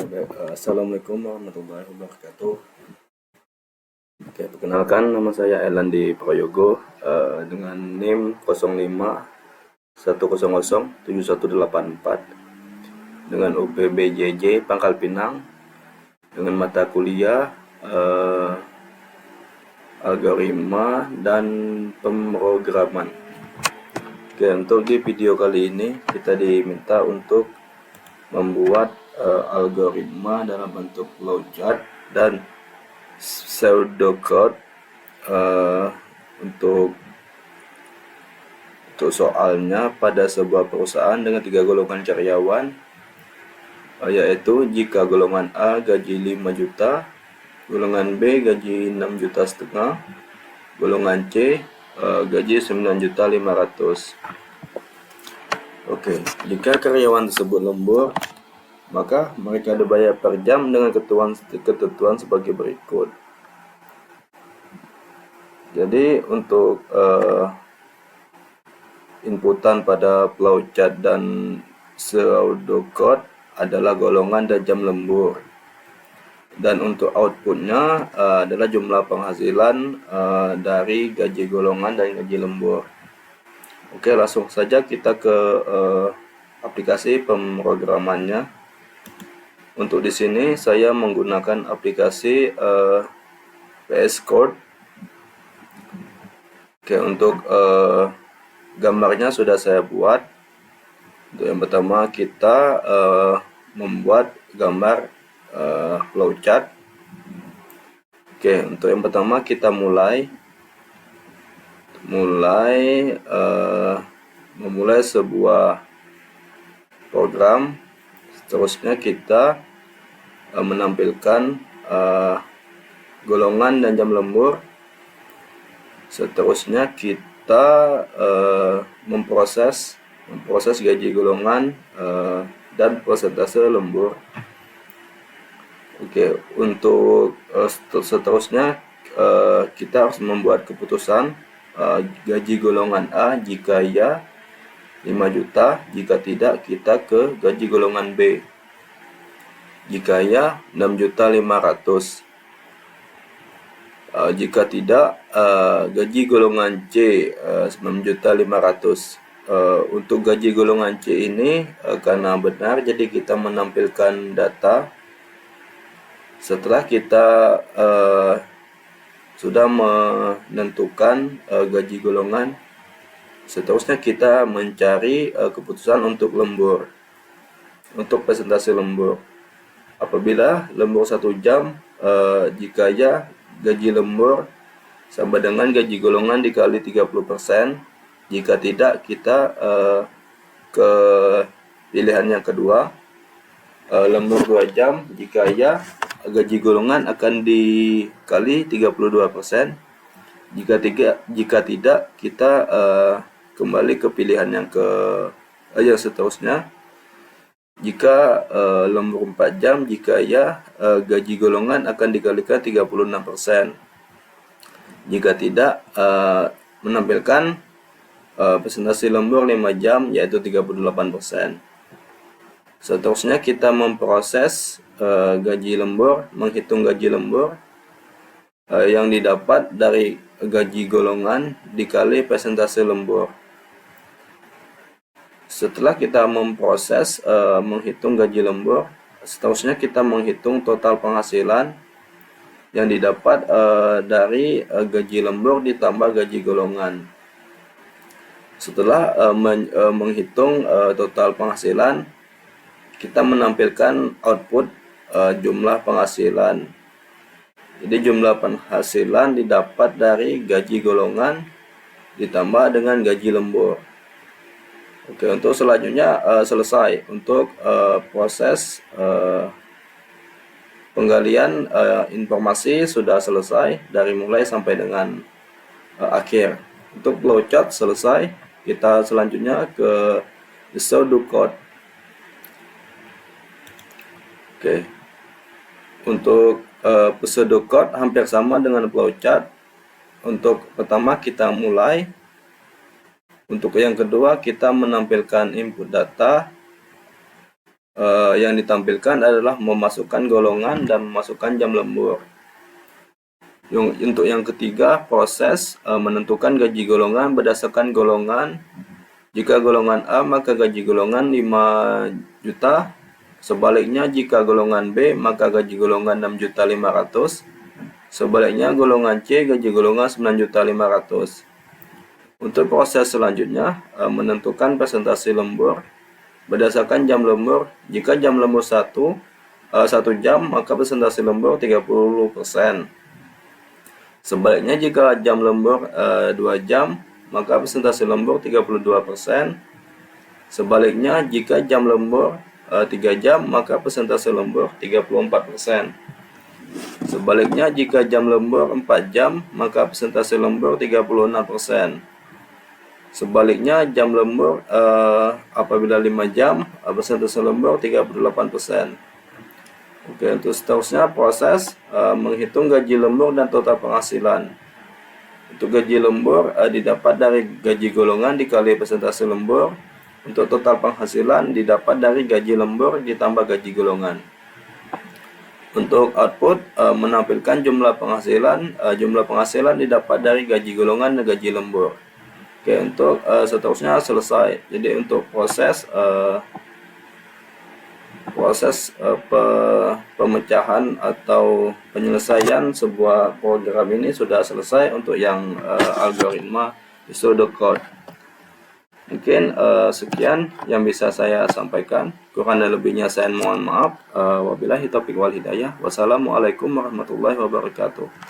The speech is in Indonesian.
Assalamualaikum warahmatullahi wabarakatuh. Oke, perkenalkan nama saya Elandi Prayogo dengan NIM 0510071184 dengan UPBJJ Pangkal Pinang dengan mata kuliah algoritma dan pemrograman. Oke, untuk di video kali ini kita diminta untuk membuat algoritma dalam bentuk flowchart dan pseudocode untuk soalnya pada sebuah perusahaan dengan 3 golongan karyawan, yaitu jika golongan A gaji 5 juta, golongan B gaji 6,5 juta, golongan C gaji 9,5 juta. Oke, jika karyawan tersebut lembur, maka mereka dibayar per jam dengan ketentuan sebagai berikut. Jadi untuk inputan pada flowchart dan pseudocode adalah golongan dan jam lembur. Dan untuk outputnya adalah jumlah penghasilan dari gaji golongan dan gaji lembur. Oke, langsung saja kita ke aplikasi pemrogramannya. Untuk di sini saya menggunakan aplikasi VS Code. Oke, untuk gambarnya sudah saya buat. Untuk yang pertama kita membuat gambar flowchart. Oke, untuk yang pertama kita memulai sebuah program. Seterusnya kita menampilkan golongan dan jam lembur. Seterusnya kita memproses gaji golongan dan persentase lembur. Oke, untuk seterusnya kita harus membuat keputusan gaji golongan A jika ya 5 juta, jika tidak kita ke gaji golongan B. Jika ya 6,5 juta. Jika tidak gaji golongan C 9,5 juta. Untuk gaji golongan C ini karena benar, jadi kita menampilkan data. Setelah kita sudah menentukan gaji golongan, seterusnya kita mencari keputusan untuk lembur, untuk persentase lembur. Apabila lembur 1 jam, jika ya gaji lembur sama dengan gaji golongan dikali 30%. Jika tidak, kita ke pilihan yang kedua, lembur 2 jam. Jika ya, gaji golongan akan dikali 32%. Jika tidak, kita kembali ke pilihan yang seterusnya. Jika lembur 4 jam, jika ya gaji golongan akan dikalikan 36%. Jika tidak, menampilkan persentase lembur 5 jam yaitu 38%. Seterusnya kita memproses gaji lembur, menghitung gaji lembur yang didapat dari gaji golongan dikali persentase lembur. Setelah kita memproses menghitung gaji lembur, seterusnya kita menghitung total penghasilan yang didapat dari gaji lembur ditambah gaji golongan. Setelah menghitung total penghasilan, kita menampilkan output jumlah penghasilan. Jadi jumlah penghasilan didapat dari gaji golongan ditambah dengan gaji lembur. Oke, untuk selanjutnya selesai untuk proses penggalian informasi sudah selesai dari mulai sampai dengan akhir. Untuk flowchart selesai, kita selanjutnya ke pseudocode. Oke, untuk pseudocode hampir sama dengan flowchart. Untuk pertama kita mulai. Untuk yang kedua kita menampilkan input data. yang ditampilkan adalah memasukkan golongan dan memasukkan jam lembur. Untuk yang ketiga, proses menentukan gaji golongan berdasarkan golongan. Jika golongan A, maka gaji golongan 5 juta. Sebaliknya, jika golongan B, maka gaji golongan 6.500.000. Sebaliknya, golongan C, gaji golongan 9.500.000. Untuk proses selanjutnya, menentukan presentasi lembur berdasarkan jam lembur. Jika jam lembur 1 jam, maka presentasi lembur 30%. Sebaliknya, jika jam lembur 2 jam, maka presentasi lembur 32%. Sebaliknya, jika jam lembur 3 jam, maka presentasi lembur 34%. Sebaliknya, jika jam lembur 4 jam, maka presentasi lembur 36%. Sebaliknya, jam lembur apabila 5 jam, presentasi lembur 38%. Oke, untuk seterusnya proses menghitung gaji lembur dan total penghasilan. Untuk gaji lembur didapat dari gaji golongan dikali presentasi lembur. Untuk total penghasilan didapat dari gaji lembur ditambah gaji golongan. Untuk output menampilkan jumlah penghasilan didapat dari gaji golongan dan gaji lembur. Oke, untuk seterusnya selesai. Jadi untuk proses pemecahan atau penyelesaian sebuah program ini sudah selesai untuk yang algoritma pseudocode. Mungkin sekian yang bisa saya sampaikan. Kurang dan lebihnya saya mohon maaf. Wabillahi taufiq wal hidayah. Wassalamualaikum warahmatullahi wabarakatuh.